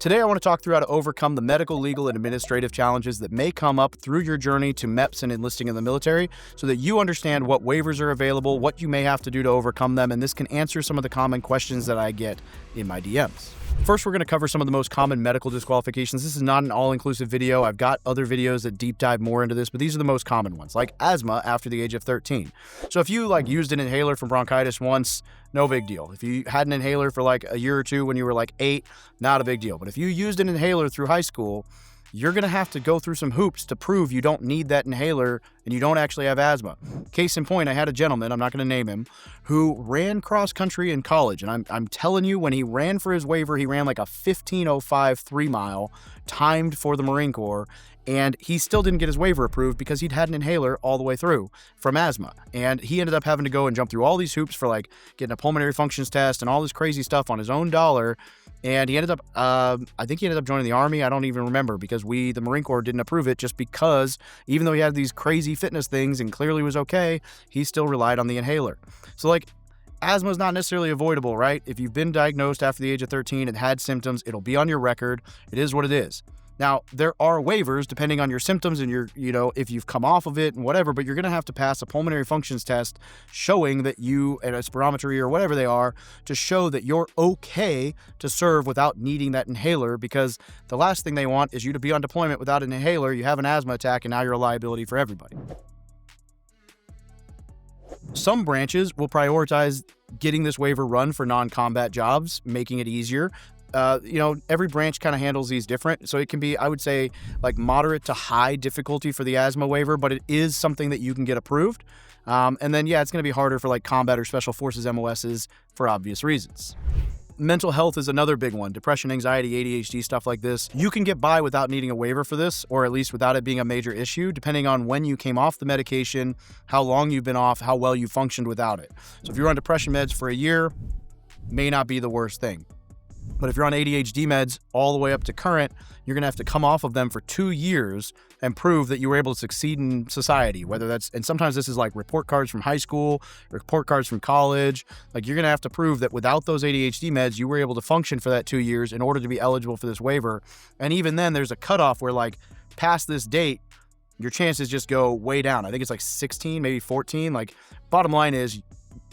Today, I want to talk through how to overcome the medical, legal, and administrative challenges that may come up through your journey to MEPS and enlisting in the military so that you understand what waivers are available, what you may have to do to overcome them, and this can answer some of the common questions that I get in my DMs. First, we're going to cover some of the most common medical disqualifications. This is not an all-inclusive video. I've got other videos that deep dive more into this, but these are the most common ones, like asthma after the age of 13. So if you used an inhaler for bronchitis once, no big deal. If you had an inhaler for a year or two when you were 8, not a big deal. But if you used an inhaler through high school, you're going to have to go through some hoops to prove you don't need that inhaler and you don't actually have asthma. Case in point, I had a gentleman, I'm not going to name him, who ran cross country in college. And I'm telling you, when he ran for his waiver, he ran a 15:05 3-mile timed for the Marine Corps. And he still didn't get his waiver approved because he'd had an inhaler all the way through from asthma. And he ended up having to go and jump through all these hoops for getting a pulmonary functions test and all this crazy stuff on his own dollar. And he ended up, I think he ended up joining the Army. I don't even remember because the Marine Corps didn't approve it just because even though he had these crazy fitness things and clearly was okay, he still relied on the inhaler. So asthma is not necessarily avoidable, right? If you've been diagnosed after the age of 13 and had symptoms, it'll be on your record. It is what it is. Now, there are waivers depending on your symptoms and if you've come off of it and whatever, but you're going to have to pass a pulmonary functions test showing that you, and a spirometry or whatever they are, to show that you're okay to serve without needing that inhaler, because the last thing they want is you to be on deployment without an inhaler, you have an asthma attack, and now you're a liability for everybody. Some branches will prioritize getting this waiver run for non-combat jobs, making it easier. Every branch kind of handles these different. So it can be, I would say, moderate to high difficulty for the asthma waiver, but it is something that you can get approved. And then, it's going to be harder for combat or special forces MOSs for obvious reasons. Mental health is another big one. Depression, anxiety, ADHD, stuff like this. You can get by without needing a waiver for this, or at least without it being a major issue, depending on when you came off the medication, how long you've been off, how well you functioned without it. So if you're on depression meds for a year, may not be the worst thing. But if you're on ADHD meds all the way up to current, you're going to have to come off of them for 2 years and prove that you were able to succeed in society, and sometimes this is report cards from high school, report cards from college. You're going to have to prove that without those ADHD meds, you were able to function for that 2 years in order to be eligible for this waiver. And even then, there's a cutoff where past this date, your chances just go way down. I think it's 16, maybe 14. Bottom line is,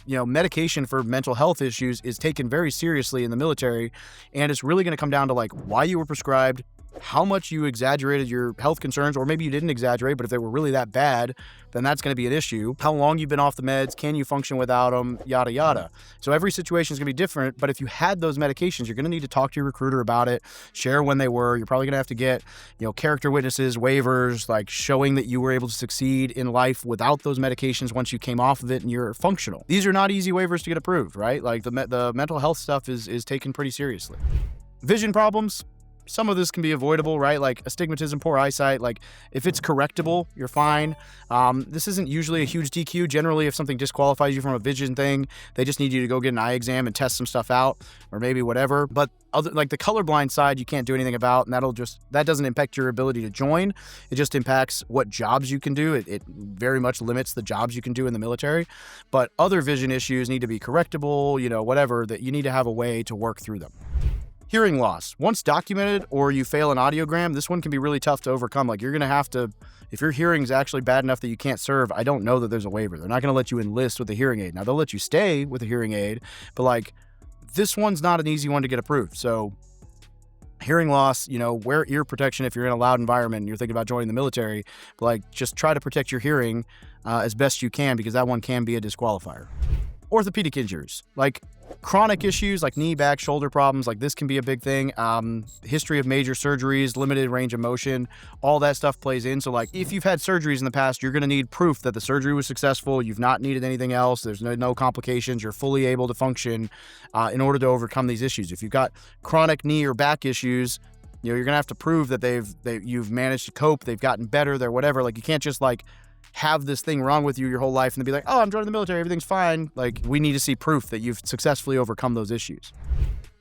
medication for mental health issues is taken very seriously in the military, and it's really going to come down to why you were prescribed, how much you exaggerated your health concerns, or maybe you didn't exaggerate, but if they were really that bad, then that's going to be an issue. How long you've been off the meds, can you function without them, yada, yada. So every situation is going to be different, but if you had those medications, you're going to need to talk to your recruiter about it, share when they were. You're probably going to have to get, character witnesses, waivers, showing that you were able to succeed in life without those medications once you came off of it and you're functional. These are not easy waivers to get approved, right? The mental health stuff is taken pretty seriously. Vision problems. Some of this can be avoidable, right? Astigmatism, poor eyesight. If it's correctable, you're fine. This isn't usually a huge DQ. Generally, if something disqualifies you from a vision thing, they just need you to go get an eye exam and test some stuff out, or maybe whatever. But the colorblind side, you can't do anything about, and that doesn't impact your ability to join. It just impacts what jobs you can do. It very much limits the jobs you can do in the military. But other vision issues need to be correctable, whatever, that you need to have a way to work through them. Hearing loss. Once documented or you fail an audiogram, this one can be really tough to overcome. You're going to have to, if your hearing is actually bad enough that you can't serve, I don't know that there's a waiver. They're not going to let you enlist with a hearing aid. Now, they'll let you stay with a hearing aid, but this one's not an easy one to get approved. So hearing loss, wear ear protection if you're in a loud environment and you're thinking about joining the military, but just try to protect your hearing as best you can, because that one can be a disqualifier. Orthopedic injuries, chronic issues like knee, back, shoulder problems, this can be a big thing. History of major surgeries, limited range of motion, all that stuff plays in. So if you've had surgeries in the past, you're going to need proof that the surgery was successful. You've not needed anything else. There's no complications. You're fully able to function in order to overcome these issues. If you've got chronic knee or back issues, you're going to have to prove that you've managed to cope. They've gotten better. They're whatever. You can't just have this thing wrong with you your whole life and then be oh, I'm joining the military, everything's fine. We need to see proof that you've successfully overcome those issues.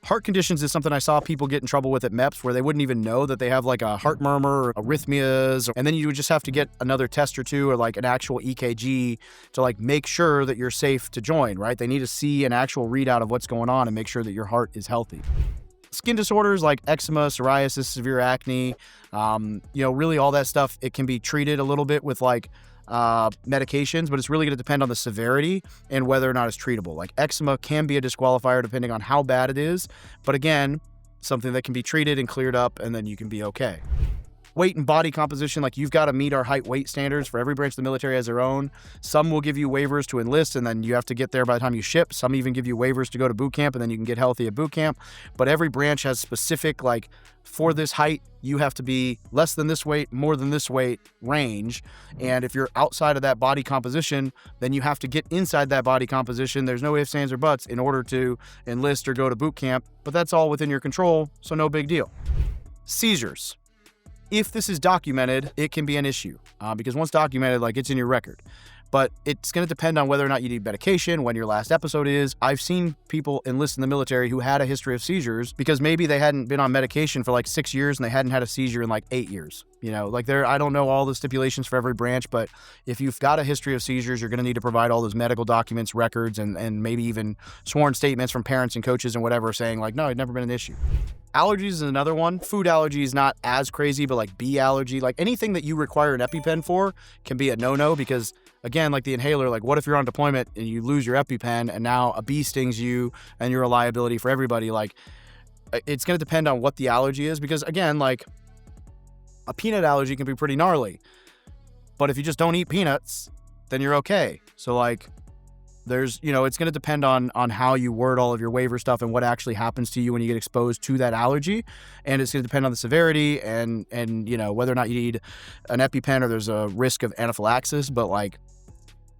Heart conditions is something I saw people get in trouble with at MEPS, where they wouldn't even know that they have a heart murmur or arrhythmias, and then you would just have to get another test or two, or an actual EKG to make sure that you're safe to join, right? They need to see an actual readout of what's going on and make sure that your heart is healthy. Skin disorders like eczema, psoriasis, severe acne, really all that stuff, it can be treated a little bit with like medications, but it's really going to depend on the severity and whether or not it's treatable. Like eczema can be a disqualifier depending on how bad it is, but again, something that can be treated and cleared up, and then you can be okay. Weight and body composition, like you've got to meet our height weight standards. For every branch of the military has their own. Some will give you waivers to enlist, and then you have to get there by the time you ship. Some even give you waivers to go to boot camp, and then you can get healthy at boot camp. But every branch has specific, like for this height, you have to be less than this weight, more than this weight range. And if you're outside of that body composition, then you have to get inside that body composition. There's no ifs, ands, or buts in order to enlist or go to boot camp, but that's all within your control, so no big deal. Seizures. If this is documented, it can be an issue because once documented, like it's in your record. But it's going to depend on whether or not you need medication, when your last episode is. I've seen people enlist in the military who had a history of seizures because maybe they hadn't been on medication for like 6 years and they hadn't had a seizure in like 8 years. I don't know all the stipulations for every branch, but if you've got a history of seizures, you're going to need to provide all those medical documents, records, and maybe even sworn statements from parents and coaches and whatever saying like, no, it's never been an issue. Allergies is another one. Food allergy is not as crazy, but like bee allergy, like anything that you require an EpiPen for can be a no-no because again, like the inhaler, like what if you're on deployment and you lose your EpiPen and now a bee stings you and you're a liability for everybody? Like it's going to depend on what the allergy is because again, like a peanut allergy can be pretty gnarly, but if you just don't eat peanuts, then you're okay. So like there's, it's going to depend on how you word all of your waiver stuff and what actually happens to you when you get exposed to that allergy. And it's going to depend on the severity and whether or not you need an EpiPen or there's a risk of anaphylaxis, but like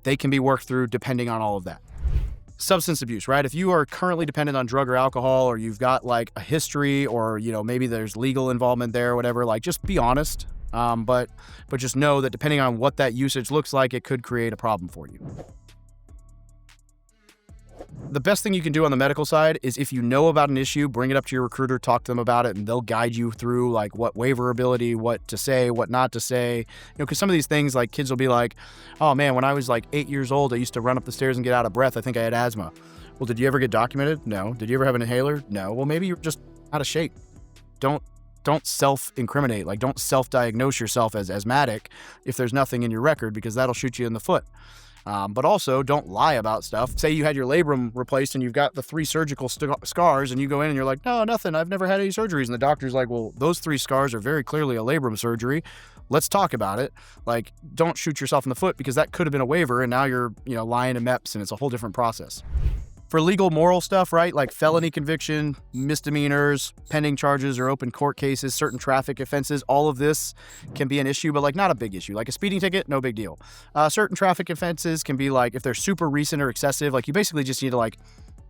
they can be worked through depending on all of that. Substance abuse, right? If you are currently dependent on drug or alcohol, or you've got like a history, or, maybe there's legal involvement there or whatever, like just be honest. But just know that depending on what that usage looks like, it could create a problem for you. The best thing you can do on the medical side is if you know about an issue, bring it up to your recruiter, talk to them about it, and they'll guide you through like what waiver ability, what to say, what not to say. Because some of these things, like kids will be like, oh man, when I was like 8 years old, I used to run up the stairs and get out of breath. I think I had asthma. Well, did you ever get documented? No. Did you ever have an inhaler? No. Well, maybe you're just out of shape. Don't self-incriminate. Like don't self-diagnose yourself as asthmatic if there's nothing in your record, because that'll shoot you in the foot. But also don't lie about stuff. Say you had your labrum replaced and you've got the 3 surgical scars and you go in and you're like, no, nothing. I've never had any surgeries. And the doctor's like, well, those 3 scars are very clearly a labrum surgery. Let's talk about it. Like, don't shoot yourself in the foot because that could have been a waiver and now you're, lying to MEPS and it's a whole different process. For legal moral stuff, right, like felony conviction, misdemeanors, pending charges or open court cases, certain traffic offenses, all of this can be an issue, but like not a big issue. Like a speeding ticket, no big deal. Certain traffic offenses can be like, if they're super recent or excessive, like you basically just need to like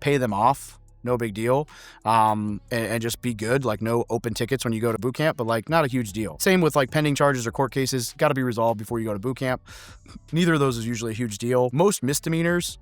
pay them off, no big deal, and just be good, like no open tickets when you go to boot camp, but like not a huge deal. Same with like pending charges or court cases, got to be resolved before you go to boot camp. Neither of those is usually a huge deal. Most misdemeanors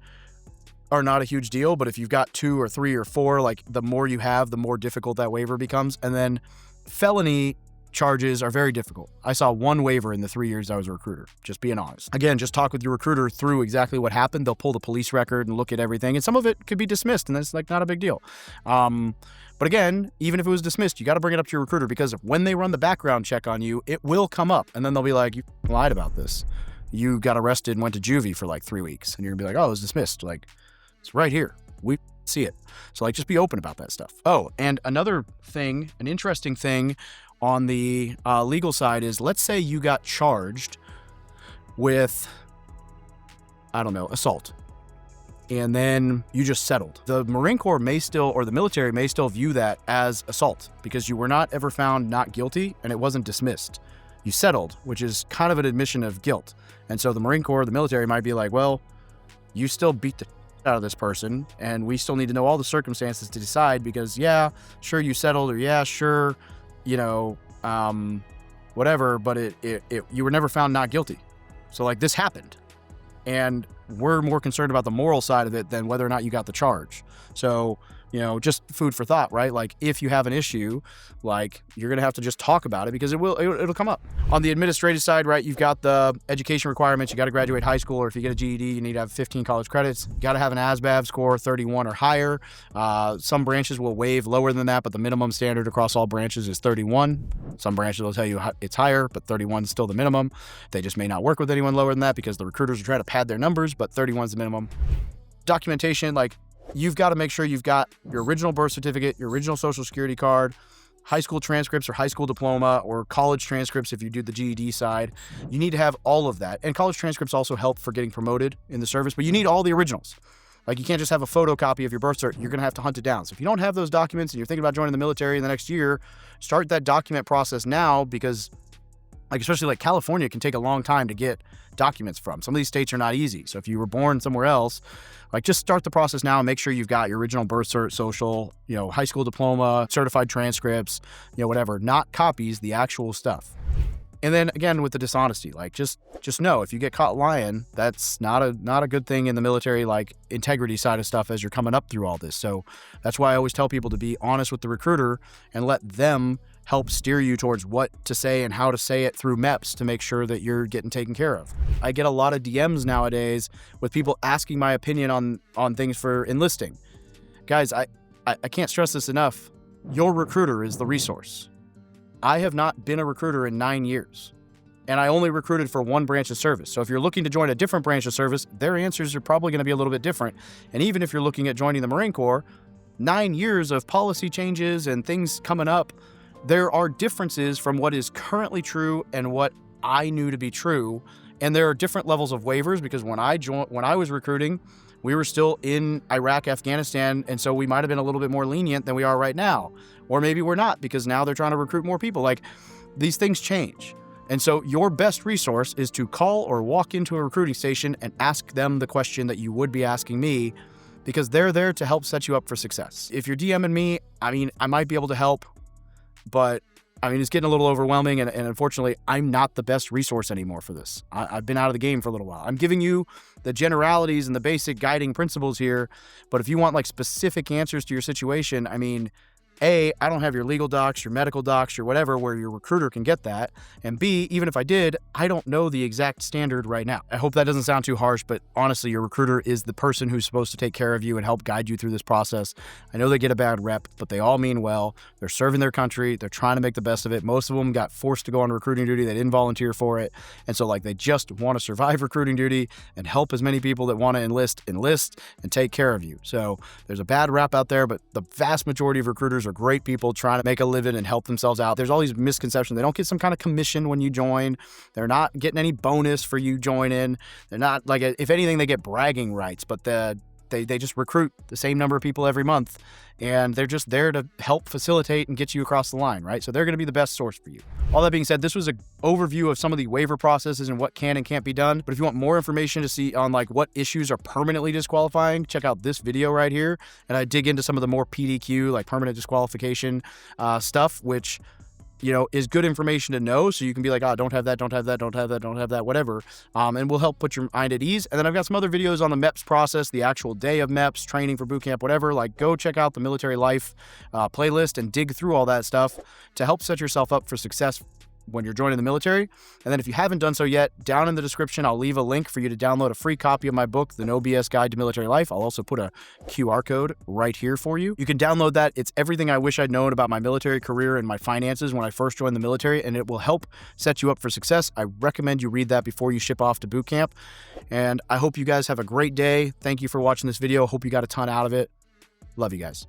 are not a huge deal, but if you've got 2 or 3 or 4, like the more you have, the more difficult that waiver becomes. And then felony charges are very difficult. I saw 1 waiver in the 3 years I was a recruiter, just being honest. Again, just talk with your recruiter through exactly what happened. They'll pull the police record and look at everything, and some of it could be dismissed, and that's like not a big deal. But again, even if it was dismissed, you got to bring it up to your recruiter, because when they run the background check on you, it will come up, and then they'll be like, you lied about this. You got arrested and went to juvie for like 3 weeks, and you're gonna be like, oh, it was dismissed. Like, it's right here. We see it. So like, just be open about that stuff. Oh, and another thing, an interesting thing on the legal side is, let's say you got charged with, I don't know, assault, and then you just settled. The Marine Corps may still, or the military may still view that as assault because you were not ever found not guilty and it wasn't dismissed. You settled, which is kind of an admission of guilt. And so the Marine Corps, the military might be like, well, you still beat the out of this person, and we still need to know all the circumstances to decide, because yeah, sure you settled, or yeah, sure, whatever, but you were never found not guilty. So like, this happened, and we're more concerned about the moral side of it than whether or not you got the charge. So just food for thought, right? Like if you have an issue, like you're going to have to just talk about it because it'll come up. On the administrative side, right, you've got the education requirements. You got to graduate high school, or if you get a GED, you need to have 15 college credits. You got to have an ASVAB score 31 or higher. Some branches will waive lower than that, but the minimum standard across all branches is 31. Some branches will tell you it's higher, but 31 is still the minimum. They just may not work with anyone lower than that because the recruiters are trying to pad their numbers, but 31 is the minimum. Documentation, like you've got to make sure you've got your original birth certificate, your original social security card, high school transcripts or high school diploma, or college transcripts if you do the GED side. You need to have all of that. And college transcripts also help for getting promoted in the service, but you need all the originals. Like you can't just have a photocopy of your birth cert. You're going to have to hunt it down. So if you don't have those documents and you're thinking about joining the military in the next year, start that document process now, because like especially like California can take a long time to get documents from. Some of these states are not easy. So if you were born somewhere else, like just start the process now and make sure you've got your original birth cert, social, high school diploma, certified transcripts, whatever, not copies, the actual stuff. And then again, with the dishonesty, like just know if you get caught lying, that's not a good thing in the military, like integrity side of stuff as you're coming up through all this. So that's why I always tell people to be honest with the recruiter and let them help steer you towards what to say and how to say it through MEPS to make sure that you're getting taken care of. I get a lot of DMs nowadays with people asking my opinion on things for enlisting. Guys, I can't stress this enough. Your recruiter is the resource. I have not been a recruiter in 9 years, and I only recruited for one branch of service. So if you're looking to join a different branch of service, their answers are probably going to be a little bit different. And even if you're looking at joining the Marine Corps, 9 years of policy changes and things coming up, there are differences from what is currently true and what I knew to be true. And there are different levels of waivers, because when I was recruiting, we were still in Iraq, Afghanistan, and so we might have been a little bit more lenient than we are right now. Or maybe we're not, because now they're trying to recruit more people. Like, these things change. And so your best resource is to call or walk into a recruiting station and ask them the question that you would be asking me, because they're there to help set you up for success. If you're DMing me, I might be able to help, but it's getting a little overwhelming, and unfortunately, I'm not the best resource anymore for this. I've been out of the game for a little while. I'm giving you the generalities and the basic guiding principles here, but if you want like specific answers to your situation, A, I don't have your legal docs, your medical docs, your whatever, where your recruiter can get that. And B, even if I did, I don't know the exact standard right now. I hope that doesn't sound too harsh, but honestly, your recruiter is the person who's supposed to take care of you and help guide you through this process. I know they get a bad rep, but they all mean well. They're serving their country. They're trying to make the best of it. Most of them got forced to go on recruiting duty. They didn't volunteer for it. And so they just want to survive recruiting duty and help as many people that want to enlist and take care of you. So there's a bad rap out there, but the vast majority of recruiters are great people trying to make a living and help themselves out. There's all these misconceptions. They don't get some kind of commission when you join. They're not getting any bonus for you joining. They're not if anything, they get bragging rights, but they just recruit the same number of people every month, and they're just there to help facilitate and get you across the line, right? So they're going to be the best source for you. All that being said, this was an overview of some of the waiver processes and what can and can't be done. But if you want more information to see on what issues are permanently disqualifying, check out this video right here. And I dig into some of the more PDQ, permanent disqualification stuff, which is good information to know, so you can be like, don't have that, don't have that, don't have that, don't have that, whatever. And we'll help put your mind at ease. And then I've got some other videos on the MEPS process, the actual day of MEPS, training for boot camp, whatever. Go check out the Military Life playlist and dig through all that stuff to help set yourself up for success when you're joining the military. And then if you haven't done so yet, down in the description, I'll leave a link for you to download a free copy of my book, The No BS Guide to Military Life. I'll also put a QR code right here for you. You can download that. It's everything I wish I'd known about my military career and my finances when I first joined the military, and it will help set you up for success. I recommend you read that before you ship off to boot camp. And I hope you guys have a great day. Thank you for watching this video. Hope you got a ton out of it. Love you guys.